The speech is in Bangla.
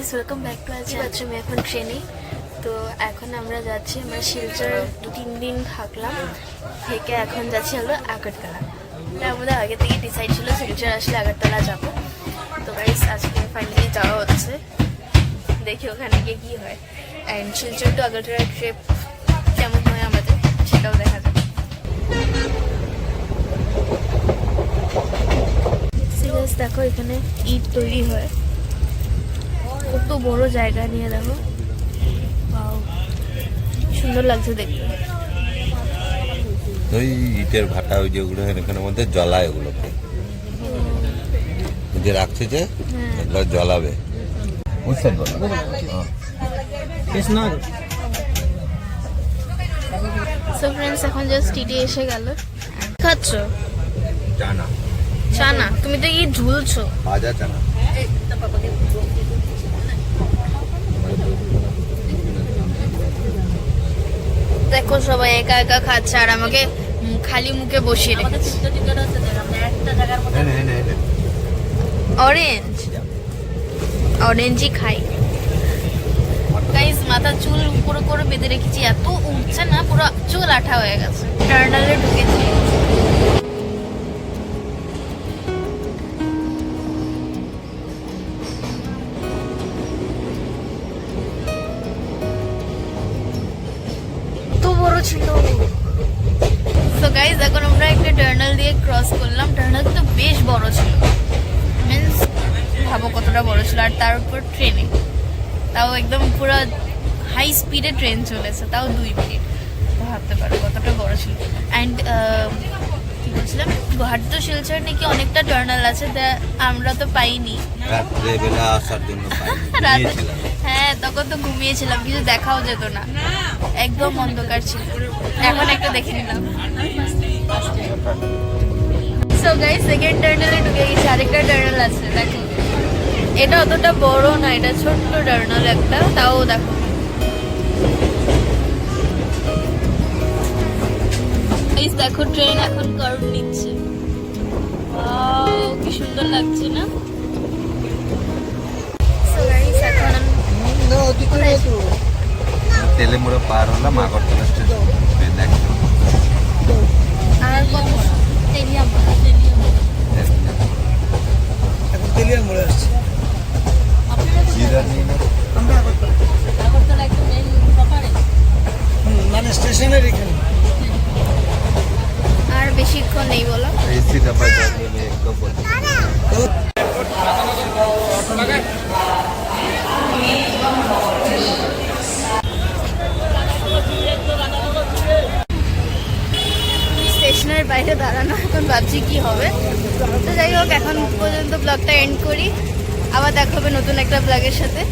গাইস, ওয়েলকাম ব্যাক টু আজ বাচ্চা। আমি এখন ট্রেনে, তো এখন আমরা যাচ্ছি, আমরা শিলচর 2-3 দিন থাকলাম, থেকে এখন যাচ্ছি হলো আগরতলা। আমাদের আগে থেকে ডিসাইড ছিল শিলচর আসলে আগরতলা যাবো। তো গাইস আজকে ফাইনালি যাওয়া হচ্ছে, দেখি ওখানে গিয়ে কী হয়। And Silchar to Agartala trip কেমন হয় আমাদের সেটাও দেখা যাবে। সিরিয়াস দেখো, এখানে ইট তৈরি হয়, কত বড় জায়গা নিয়ে দেখো, ওয়াও সুন্দর লাগছে দেখতে। ওই ইটের ভাটা ওই যেগুলো এখানের মধ্যে জ্বলায়, ওগুলোকে যে রাখছে যে এগুলো জ্বলাবে। সো ফ্রেন্ডস, এখন জাস্ট টিটি এসে গেল। খাচ্ছ চানা? চানা? তুমি তো কি ঝুলছো? ভাজা চানা। দেখো সবাই একা একা খাচ্ছে আর আমাকে খালি মুখে বসিয়ে রেখেছে। অরেঞ্জ অরেঞ্জই খাই। গাইস, মাথা চুল উপরে করে বেঁধে রেখেছি, এত উঠছে না, পুরো চুল আঠা হয়ে গেছে। টার্নালে ঢুকেছি। ছিল। সো গাইস, এখন আমরা একটা টার্নাল দিয়ে ক্রস করলাম। টার্নাল তো বেশ বড় ছিল, মিন্স ভাবো কতটা বড় ছিল। আর তার উপর ট্রেনে, তাও একদম পুরো হাই স্পিডে ট্রেন চলেছে, তাও 2 মিনিট। ভাবতে পারো কতটা বড় ছিল। অ্যান্ড কি বলছিলাম, গুয়াহাটি তো শিলচর নাকি অনেকটা টার্নাল আছে, আমরা তো পাইনি। রাত্রেবেলা আসার জন্য পাইনি। হ্যাঁ, তখন তো ঘুমিয়েছিলাম, কিছু দেখাও যেত না, একদম অন্ধকার ছিল। এখন একটা দেখে নিলাম। সো গাইস, সেকেন্ড টার্নালে ঢুকে গেছি। আরেকটা টার্নাল আছে দেখো, এটা অতটা বড় না, এটা ছোট্ট টার্নাল একটা, তাও দেখো। গাইস দেখো, ট্রেন এখন কার্ভ নিচ্ছে, ওয়াও কি সুন্দর লাগছে না? সো গাইস, এখন তেলেমুড়া পার হলাম, আগরতলা স্টেশন। আর কত তেলিয়াম এখন তেলিয়ার মোড়ে আসছে। আমরা আগরতলা একটা মেইন প্রপারে, মানে স্টেশনের এখানে। আর বেশিক্ষণ নেই বলো। এসি ডাব্বা যাবে একদম। স্টেশনের বাইরে দাঁড়ানো, এখন ভাবছি কি হবে। তো যাই হোক, এখন পর্যন্ত ব্লগটা এন্ড করি, আবার দেখা হবে নতুন একটা ব্লগের সাথে।